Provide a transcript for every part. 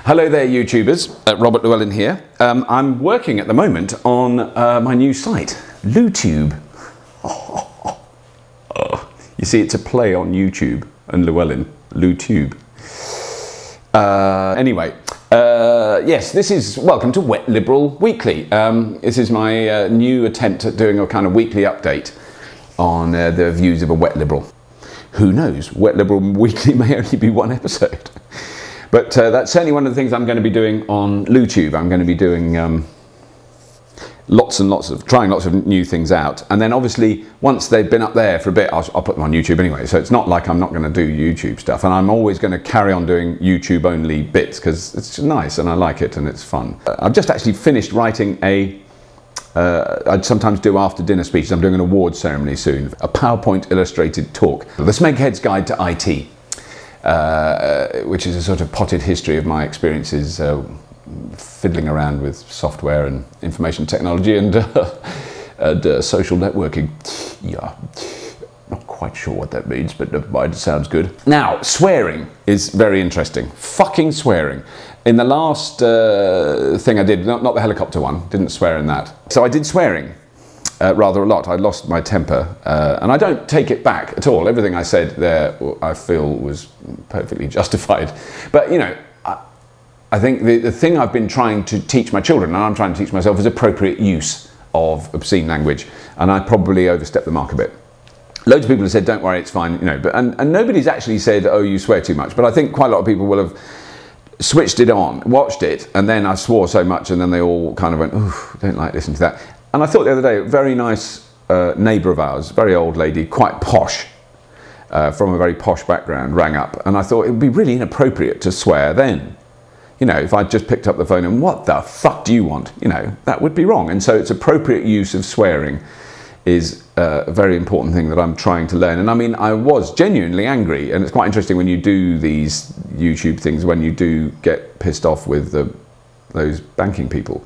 Hello there, YouTubers. Robert Llewellyn here. I'm working at the moment on my new site, LewTube. You see, it's a play on YouTube and Llewellyn, LewTube. Anyway, yes, this is welcome to Wet Liberal Weekly. This is my new attempt at doing a kind of weekly update on the views of a wet liberal. Who knows? Wet Liberal Weekly may only be one episode. But that's certainly one of the things I'm going to be doing on LewTube. I'm going to be doing trying lots of new things out. And then obviously, once they've been up there for a bit, I'll put them on YouTube anyway. So it's not like I'm not going to do YouTube stuff. And I'm always going to carry on doing YouTube only bits because it's nice and I like it and it's fun. I've just actually finished writing I'd sometimes do after dinner speeches. I'm doing an awards ceremony soon. A PowerPoint illustrated talk. The Smeghead's Guide to IT. Which is a sort of potted history of my experiences fiddling around with software and information technology and social networking. Yeah, not quite sure what that means, but never mind, it sounds good. Now, swearing is very interesting. Fucking swearing. In the last thing I did, not the helicopter one, didn't swear in that. So I did swearing. Rather a lot. I lost my temper and I don't take it back at all. Everything I said there I feel was perfectly justified. But you know, I think the thing I've been trying to teach my children, and I'm trying to teach myself, is appropriate use of obscene language, and I probably overstepped the mark a bit. Loads of people have said, don't worry, it's fine, you know, and nobody's actually said, oh, you swear too much, but I think quite a lot of people will have switched it on, watched it, and then I swore so much and then they all kind of went, ooh, don't like listening to that. And I thought the other day, a very nice neighbour of ours, very old lady, quite posh, from a very posh background, rang up. And I thought it would be really inappropriate to swear then. You know, if I just picked up the phone and, what the fuck do you want? You know, that would be wrong. And so it's appropriate use of swearing is a very important thing that I'm trying to learn. And I mean, I was genuinely angry. And it's quite interesting when you do these YouTube things, when you do get pissed off with those banking people.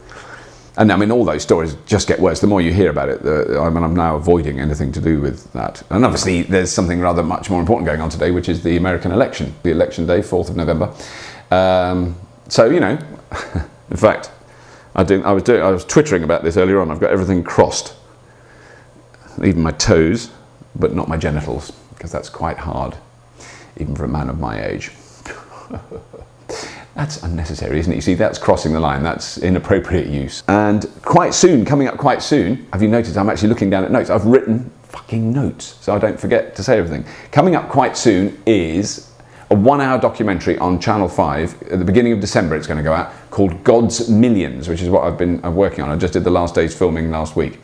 And I mean, all those stories just get worse. The more you hear about it, I'm now avoiding anything to do with that. And obviously, there's something rather much more important going on today, which is the American election, the election day, 4th of November. So, you know, in fact, I was twittering about this earlier on. I've got everything crossed, even my toes, but not my genitals, because that's quite hard, even for a man of my age. That's unnecessary, isn't it? You see, that's crossing the line. That's inappropriate use. And quite soon, coming up quite soon, have you noticed I'm actually looking down at notes? I've written fucking notes, so I don't forget to say everything. Coming up quite soon is a 1-hour documentary on Channel 5. At the beginning of December, it's going to go out, called God's Millions, which is what I'm working on. I just did the last day's filming last week.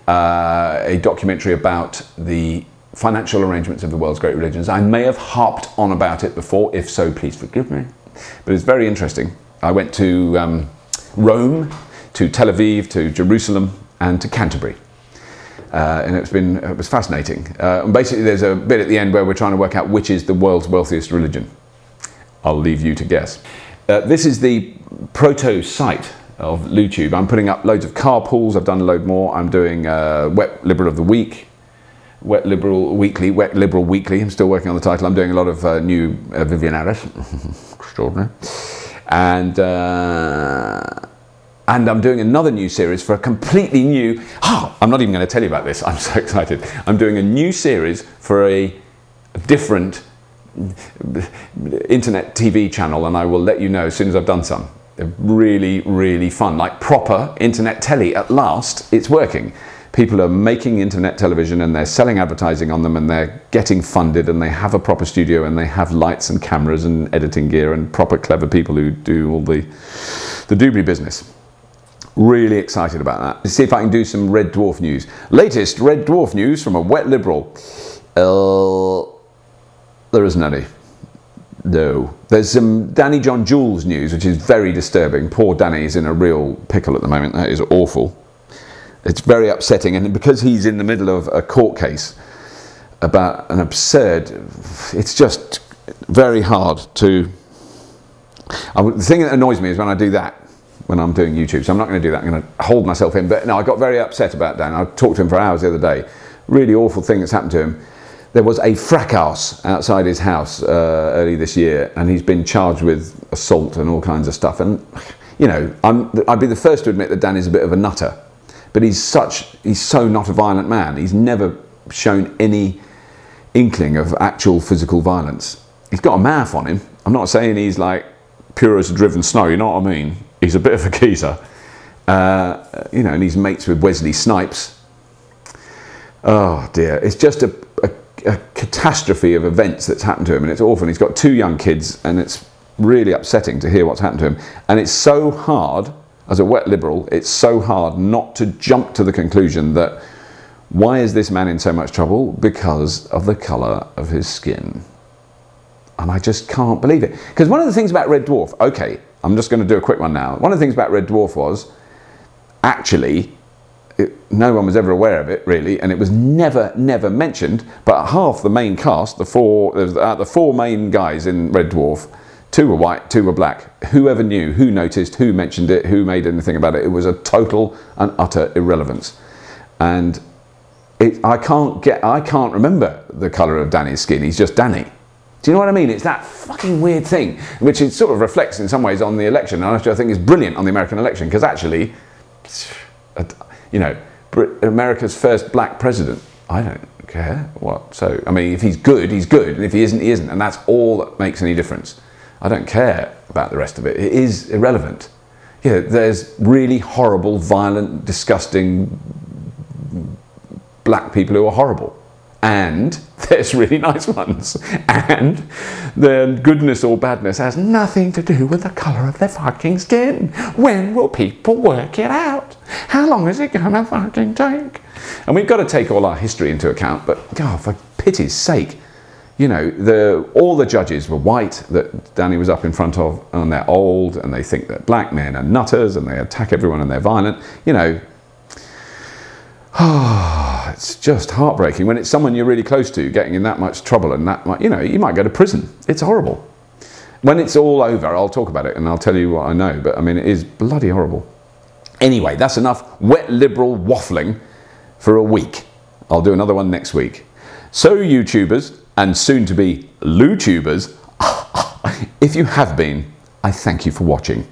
A documentary about the financial arrangements of the world's great religions. I may have harped on about it before. If so, please forgive me. But it's very interesting. I went to Rome, to Tel Aviv, to Jerusalem, and to Canterbury. And it was fascinating. And basically, there's a bit at the end where we're trying to work out which is the world's wealthiest religion. I'll leave you to guess. This is the proto-site of LewTube. I'm putting up loads of carpools. I've done a load more. I'm doing Wet Liberal of the Week, Wet Liberal Weekly, Wet Liberal Weekly. I'm still working on the title. I'm doing a lot of new Vivian Harris. Extraordinary. And I'm doing another new series for a completely new... I'm not even going to tell you about this. I'm so excited. I'm doing a new series for a different internet TV channel, and I will let you know as soon as I've done some. They're really, really fun. Like proper internet telly. At last, it's working. People are making internet television and they're selling advertising on them and they're getting funded and they have a proper studio and they have lights and cameras and editing gear and proper clever people who do all the doobie business. Really excited about that. Let's see if I can do some Red Dwarf news. Latest Red Dwarf news from a wet liberal. There isn't any. No. There's some Danny John Jules news, which is very disturbing. Poor Danny's in a real pickle at the moment. That is awful. It's very upsetting, and because he's in the middle of a court case about an absurd, it's just very hard to... The thing that annoys me is when I do that, when I'm doing YouTube, so I'm not going to do that, I'm going to hold myself in, but no, I got very upset about Dan. I talked to him for hours the other day. Really awful thing that's happened to him. there was a fracas outside his house early this year, and he's been charged with assault and all kinds of stuff. And, you know, I'd be the first to admit that Danny's a bit of a nutter, but he's so not a violent man. He's never shown any inkling of actual physical violence. He's got a mouth on him. I'm not saying he's like pure as driven snow, you know what I mean? He's a bit of a geezer. You know, and he's mates with Wesley Snipes. Oh dear, it's just a catastrophe of events that's happened to him, and it's awful. And he's got 2 young kids, and it's really upsetting to hear what's happened to him. And it's so hard, as a wet liberal, it's so hard not to jump to the conclusion that why is this man in so much trouble? Because of the colour of his skin. And I just can't believe it. Because one of the things about Red Dwarf, okay, I'm just going to do a quick one now. One of the things about Red Dwarf was, actually, no one was ever aware of it, really, and it was never mentioned, but half the main cast, the 4 main guys in Red Dwarf, 2 were white, 2 were black. Whoever knew, who noticed, who mentioned it, who made anything about it, it was a total and utter irrelevance. And I can't remember the colour of Danny's skin. He's just Danny. Do you know what I mean? It's that fucking weird thing, which it sort of reflects in some ways on the election, and I think is brilliant on the American election, because actually, you know, America's first black president, I don't care what. So, I mean, if he's good, he's good, and if he isn't, he isn't, and that's all that makes any difference. I don't care about the rest of it. It is irrelevant. You know, there's really horrible, violent, disgusting black people who are horrible. And there's really nice ones. And their goodness or badness has nothing to do with the colour of their fucking skin. When will people work it out? How long is it gonna fucking take? And we've got to take all our history into account, but God, for pity's sake, you know, all the judges were white that Danny was up in front of, and they're old, and they think that black men are nutters, and they attack everyone, and they're violent. You know, it's just heartbreaking when it's someone you're really close to getting in that much trouble, and that much, you know, you might go to prison. It's horrible. When it's all over, I'll talk about it and I'll tell you what I know, but I mean, it is bloody horrible. Anyway, that's enough wet liberal waffling for a week. I'll do another one next week. So YouTubers, and soon to be LooTubers, if you have been, I thank you for watching.